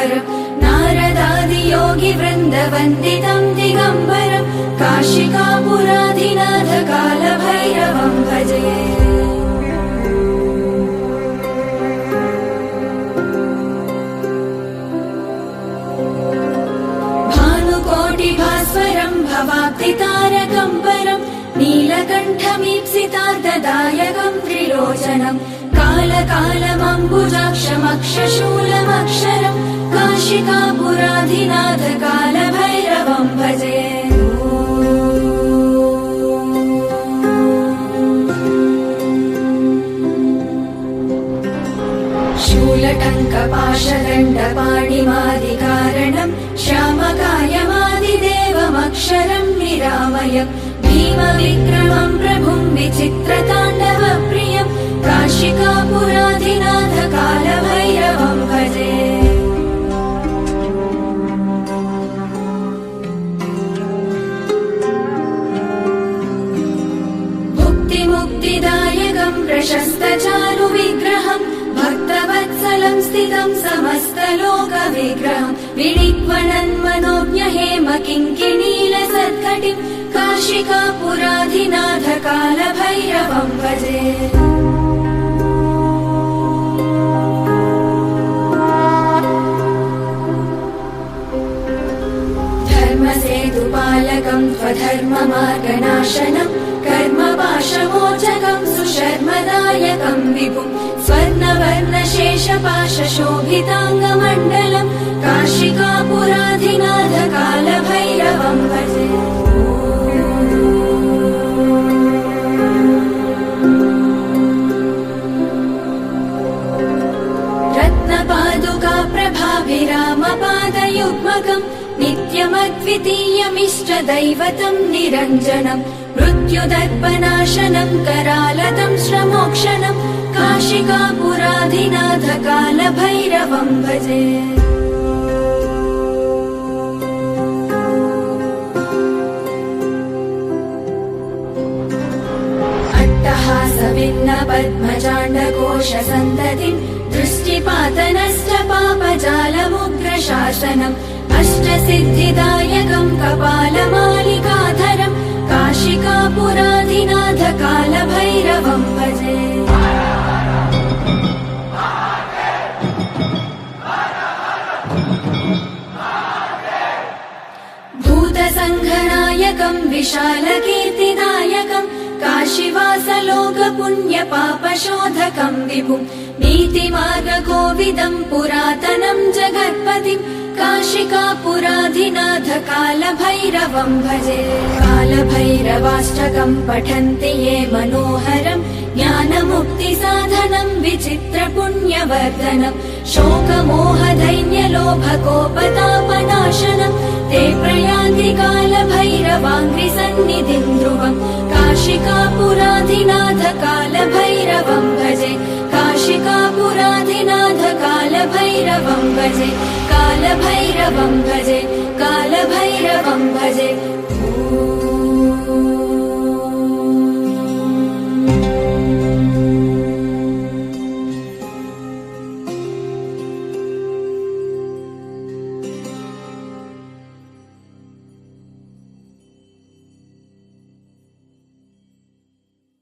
पीताम्बरम् नारदादियोगिवृन्दवन्दितं दिगम्बरम् काशिकापुराधिनाथ कालभैरवं भजे। भानुकोटिभास्वरं भवाब्धितारकं परम् नीलकण्ठमीप्सितार्थदायकं त्रिलोचनम् कालकालमम्बुजाक्षमक्षशूलमक्षरम् काशिकापुराधिनाथ कालभैरवं भजे। शूलटङ्कपाशदण्डपाणिमादिकारणम् श्यामकायमादिदेवमक्षरं निरामयम् भीमविक्रमं प्रभुं विचित्रताण्डवप्रियं काशिकापुराधिनाथ कालभैरवं भजे। भुक्तिमुक्तिदायकं प्रशस्तचारुविग्रहम् भक्तवत्सलं स्थितं समस्तलोकविग्रहम् विनिक्वणन्मनोज्ञहेम किङ्किणीलसत्कटिम् काशिकापुराधिनाथ कालभैरवं भजे। धर्मसेतुपालकं स्वधर्ममार्गनाशनं कर्मपाशमोचकं सुशर्मदायकं विभुं स्वर्णवर्णशेषपाशशोभिताङ्गमण्डलं काशिकापुराधिनाथ कालभैरवं भजे। रत्नपादुकाप्रभाभिरामपादयुग्मकम् नित्यमद्वितीयमिष्टदैवतं निरञ्जनम् मृत्युदर्पनाशनं करालतं श्रमोक्षणं काशिकापुराधिनाथ कालभैरवं भजे। अट्टहासभिन्न पद्मजाण्डकोशसन्ततिं दृष्टिपातनश्च पापजालमुग्रशासनम् अष्टसिद्धिदायकं कपालमालिकाधरम् काशिकापुराधिनाथ कालभैरवं भजे। भूतसङ्घनायकं विशालकीर्तिदायकं काशीवासलोकपुण्यपापशोधकं विभुं नीतिमार्गकोविदं पुरातनं जगत्पतिं काशिकापुराधिनाथ कालभैरवं भजे। कालभैरवाष्टकं पठन्ति ये मनोहरं ज्ञानमुक्तिसाधनं विचित्रपुण्यवर्धनं शोकमोहदैन्यलोभकोपतापनाशनं ते प्रयान्ति कालभैरवाङ्घ्रिसन्निधिं ध्रुवं काशिकापुराधिनाथ कालभैरवं भजे। काशिकापुराधिनाथ कालभैरवं भजे। कालभैरवं भजे। कालभैरवं भजे।